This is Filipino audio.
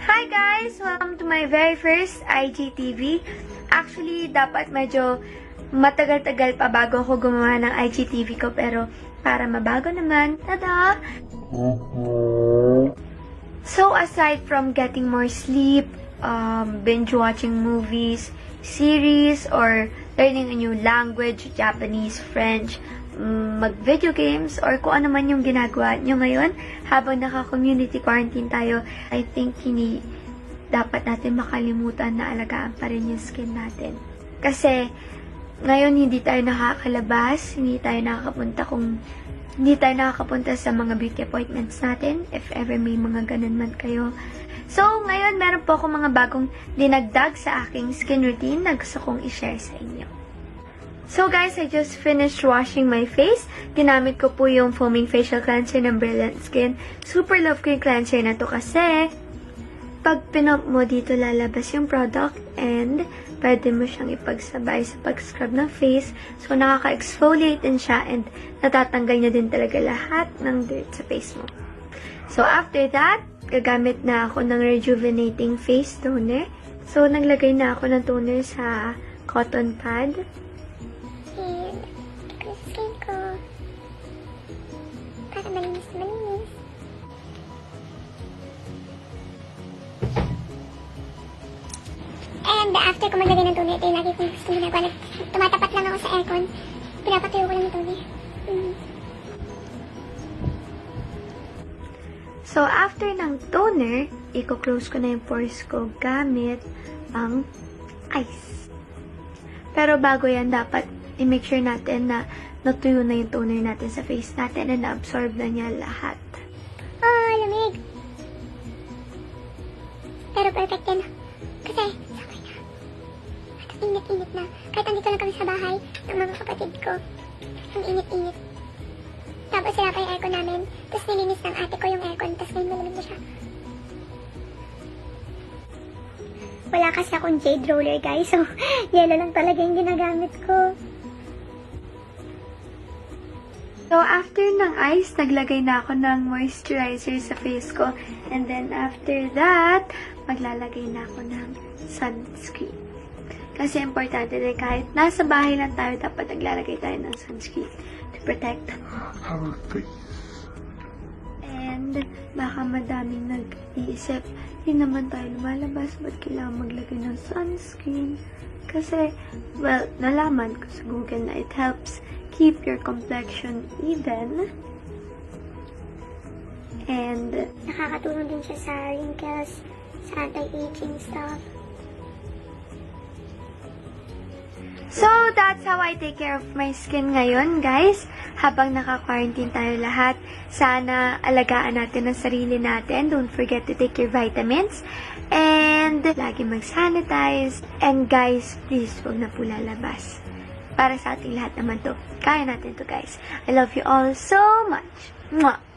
Hi guys! Welcome to my very first IGTV. Actually, dapat medyo matagal-tagal pa bago ako gumawa ng IGTV ko, pero para mabago naman, tada! So, aside from getting more sleep, binge-watching movies, series, or learning a new language, Japanese, French, mag-video games, or kung ano man yung ginagawa nyo ngayon habang naka-community quarantine tayo, I think hindi dapat natin makalimutan na alagaan pa rin yung skin natin. Kasi, ngayon hindi tayo nakakalabas, hindi tayo nakakapunta sa mga beauty appointments natin, if ever may mga ganun man kayo. So, ngayon meron po ako mga bagong dinagdag sa aking skin routine na gusto kong i-share sa inyo. So guys, I just finished washing my face. Ginamit ko po yung foaming facial cleanser ng Brilliant Skin. Super love ko yung cleanser na to kasi pag pinop mo dito lalabas yung product and pwede mo siyang ipagsabay sa pag-scrub ng face. So nakaka-exfoliate din siya and natatanggal niya din talaga lahat ng dirt sa face mo. So after that, gagamit na ako ng rejuvenating face toner. So naglagay na ako ng toner sa cotton pad. Malinis. And after ko maglagay ng toner, ito yung lagi kong gusto ginagawa. Tumatapat lang ako sa aircon. Pinapatuyo ko lang yung toner. So, after ng toner, i-close ko na yung pores ko gamit ang ice. Pero bago yan, dapat i-make sure natin na natuyo na yung toner natin sa face natin and na-absorb na niya lahat. Lamig. Pero perfect yan. Kasi, sabay na. At ang init-init na. Kahit andito lang kami sa bahay ng mga kapatid ko. Ang init-init. Tapos sila pa yung aircon namin. Tapos nilinis ng ate ko yung aircon. Tapos ngayon malamig na siya. Wala kasi akong jade roller, guys. So, yellow lang talaga yung ginagamit ko. So, after ng ice, naglagay na ako ng moisturizer sa face ko. And then, after that, maglalagay na ako ng sunscreen. Kasi importante din kahit nasa bahay lang tayo, dapat naglalagay tayo ng sunscreen to protect our face. And, baka madaming nag-iisip, hindi naman tayo lumalabas, ba't kailangan maglagay ng sunscreen? Kasi, well, nalaman ko sa Google na it helps keep your complexion even. And nakakatulong din siya sa wrinkles, sa anti-aging stuff. So, that's how I take care of my skin ngayon, guys. Habang naka-quarantine tayo lahat, sana alagaan natin ang sarili natin. Don't forget to take your vitamins. And lagi mag-sanitize. And guys, please, huwag na po lalabas. Para sa ating lahat naman to. Kaya natin to, guys. I love you all so much. Mwah!